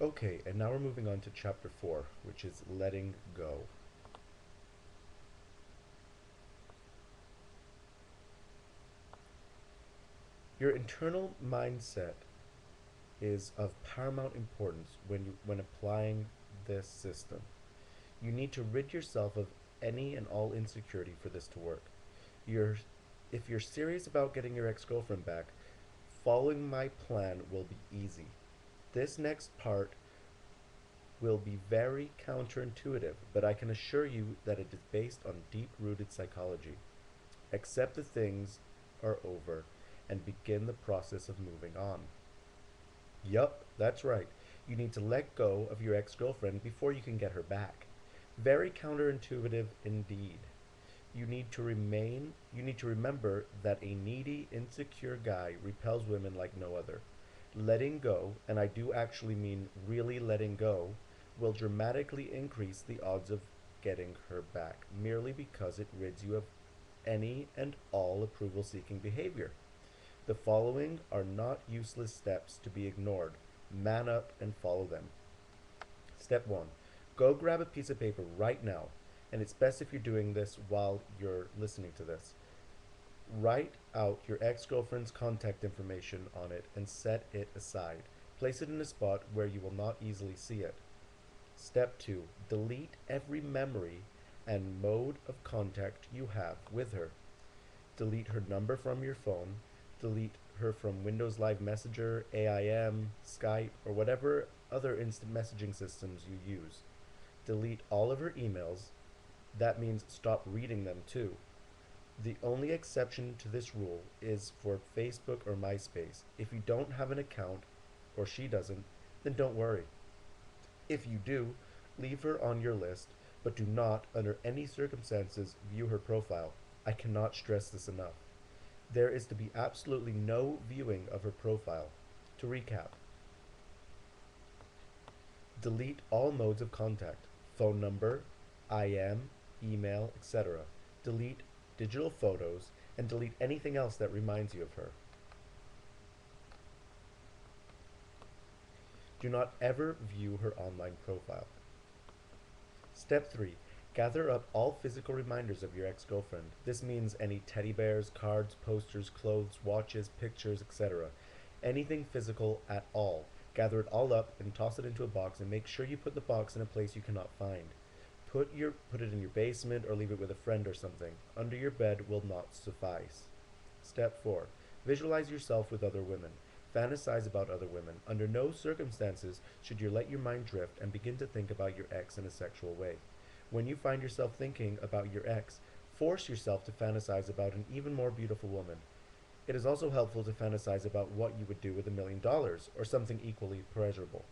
Okay, and now we're moving on to chapter 4, which is letting go. Your internal mindset is of paramount importance when applying this system. You need to rid yourself of any and all insecurity for this to work. You're If you're serious about getting your ex-girlfriend back, following my plan will be easy. This next part will be very counterintuitive, but I can assure you that it is based on deep-rooted psychology. Accept the things are over and begin the process of moving on. Yup, that's right. You need to let go of your ex-girlfriend before you can get her back. Very counterintuitive indeed. You need to remember that a needy, insecure guy repels women like no other. Letting go, and I do actually mean really letting go, will dramatically increase the odds of getting her back merely because it rids you of any and all approval seeking behavior. The following are not useless steps to be ignored. Man up and follow them. Step 1. Go grab a piece of paper right now, and it's best if you're doing this while you're listening to this. Write out your ex girlfriend's contact information on it and set it aside. Place it in a spot where you will not easily see it. Step 2. Delete every memory and mode of contact you have with her. Delete her number from your phone. Delete her from Windows Live Messenger, AIM, Skype, or whatever other instant messaging systems you use. Delete all of her emails. That means stop reading them too. The only exception to this rule is for Facebook or MySpace. If you don't have an account, or she doesn't, then don't worry. If you do, leave her on your list, but do not, under any circumstances, view her profile. I cannot stress this enough. There is to be absolutely no viewing of her profile. To recap, delete all modes of contact: phone number, IM, email, etc. Delete digital photos, and delete anything else that reminds you of her. Do not ever view her online profile. Step 3. Gather up all physical reminders of your ex-girlfriend. This means any teddy bears, cards, posters, clothes, watches, pictures, etc. Anything physical at all. Gather it all up and toss it into a box, and make sure you put the box in a place you cannot find. Put it in your basement or leave it with a friend or something. Under your bed will not suffice. Step 4. Visualize yourself with other women. Fantasize about other women. Under no circumstances should you let your mind drift and begin to think about your ex in a sexual way. When you find yourself thinking about your ex, force yourself to fantasize about an even more beautiful woman. It is also helpful to fantasize about what you would do with $1 million or something equally pleasurable.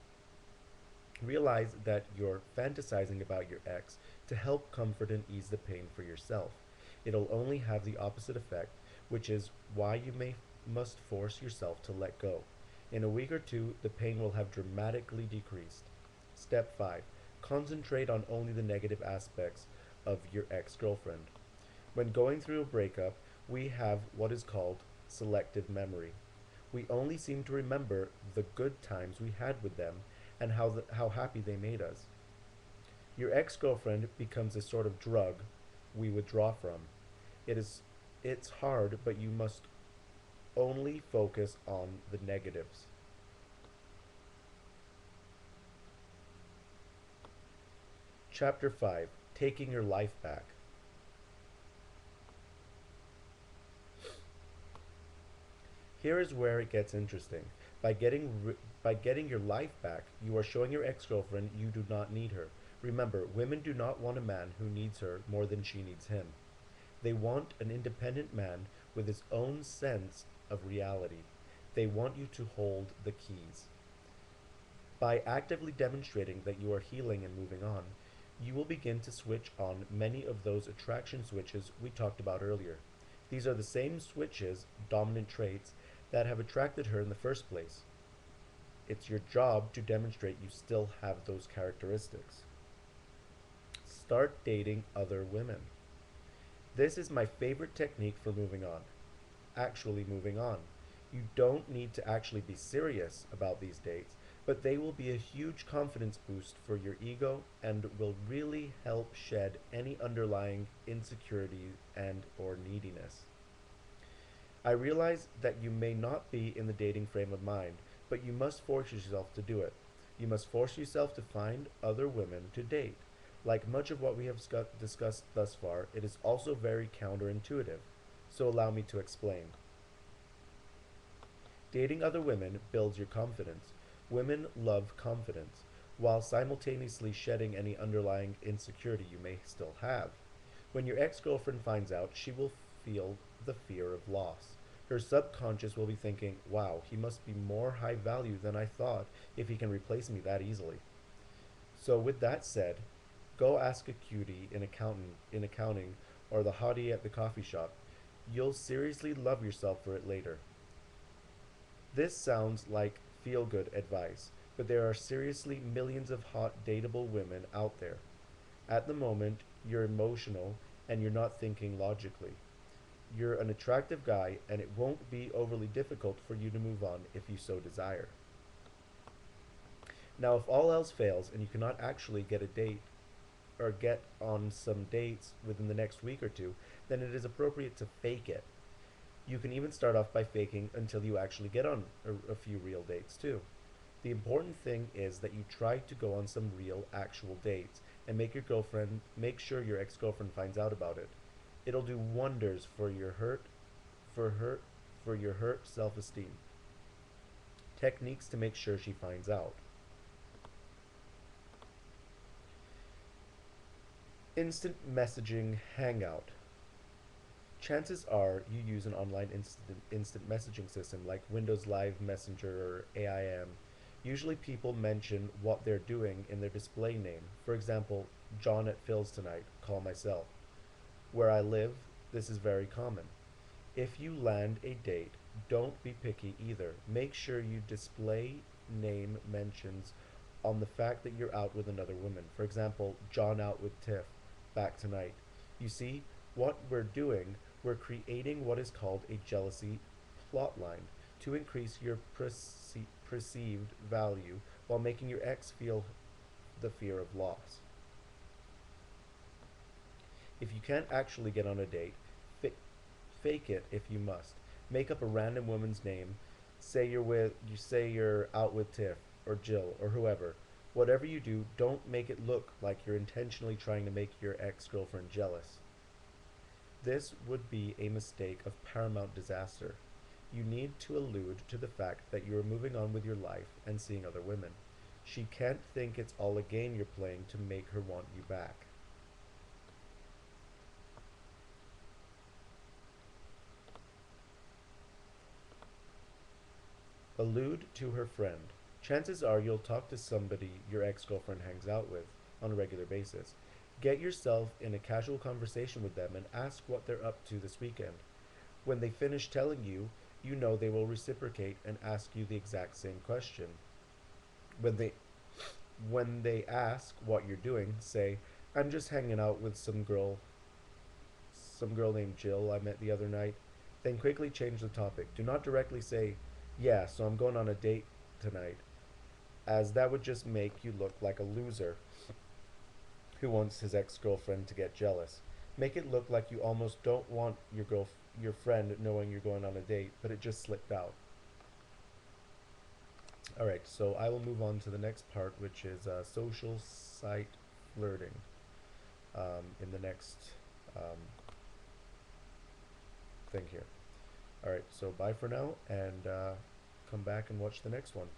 Realize that you're fantasizing about your ex to help comfort and ease the pain for yourself. It'll only have the opposite effect, which is why you must force yourself to let go. In a week or two, the pain will have dramatically decreased. Step 5. Concentrate on only the negative aspects of your ex-girlfriend. When going through a breakup, we have what is called selective memory. We only seem to remember the good times we had with them and how happy they made us. Your ex-girlfriend becomes a sort of drug we withdraw from. It is it's hard, but you must only focus on the negatives. Chapter 5. Taking your life back. Here is where it gets interesting. By getting your life back, you are showing your ex-girlfriend you do not need her. Remember, women do not want a man who needs her more than she needs him. They want an independent man with his own sense of reality. They want you to hold the keys. By actively demonstrating that you are healing and moving on, you will begin to switch on many of those attraction switches we talked about earlier. These are the same switches, dominant traits, that have attracted her in the first place. It's your job to demonstrate you still have those characteristics. Start dating other women. This is my favorite technique for moving on. Actually moving on. You don't need to actually be serious about these dates, but they will be a huge confidence boost for your ego and will really help shed any underlying insecurity and or neediness. I realize that you may not be in the dating frame of mind, but you must force yourself to do it. You must force yourself to find other women to date. Like much of what we have discussed thus far, it is also very counterintuitive. So allow me to explain. Dating other women builds your confidence. Women love confidence, while simultaneously shedding any underlying insecurity you may still have. When your ex girlfriend finds out, she will feel the fear of loss. Her subconscious will be thinking, wow, he must be more high value than I thought if he can replace me that easily. So, with that said, go ask a cutie in accounting or the hottie at the coffee shop. You'll seriously love yourself for it later. This sounds like feel good advice, but there are seriously millions of hot, dateable women out there. At the moment, you're emotional and you're not thinking logically. You're an attractive guy, and it won't be overly difficult for you to move on if you so desire. Now, if all else fails and you cannot actually get a date or get on some dates within the next week or two, then it is appropriate to fake it. You can even start off by faking until you actually get on a few real dates too. The important thing is that you try to go on some real actual dates and make sure your ex-girlfriend finds out about it. It'll do wonders for her for your hurt self-esteem. Techniques to make sure she finds out. Instant messaging hangout. Chances are you use an online instant messaging system like Windows Live Messenger or AIM. Usually people mention what they're doing in their display name. For example, John at Phil's tonight, call myself. Where I live, this is very common. If you land a date, don't be picky either. Make sure you display name mentions on the fact that you're out with another woman. For example, John out with Tiff, back tonight. You see, what we're doing, we're creating what is called a jealousy plotline to increase your perceived value while making your ex feel the fear of loss. If you can't actually get on a date, fa- fake it if you must. Make up a random woman's name. You say you're out with Tiff or Jill or whoever. Whatever you do, don't make it look like you're intentionally trying to make your ex-girlfriend jealous. This would be a mistake of paramount disaster. You need to allude to the fact that you are moving on with your life and seeing other women. She can't think it's all a game you're playing to make her want you back. Allude to her friend. Chances are you'll talk to somebody your ex girlfriend hangs out with on a regular basis. Get yourself in a casual conversation with them and ask what they're up to this weekend. When they finish telling you, you know they will reciprocate and ask you the exact same question. When they when they ask what you're doing, say, "I'm just hanging out with some girl named Jill I met the other night." Then quickly change the topic. Do not directly say, "Yeah, so I'm going on a date tonight," as that would just make you look like a loser who wants his ex-girlfriend to get jealous. Make it look like you almost don't want your friend knowing you're going on a date, but it just slipped out. All right, so I will move on to the next part, which is social site flirting in the next um, thing here. All right, so bye for now, and come back and watch the next one.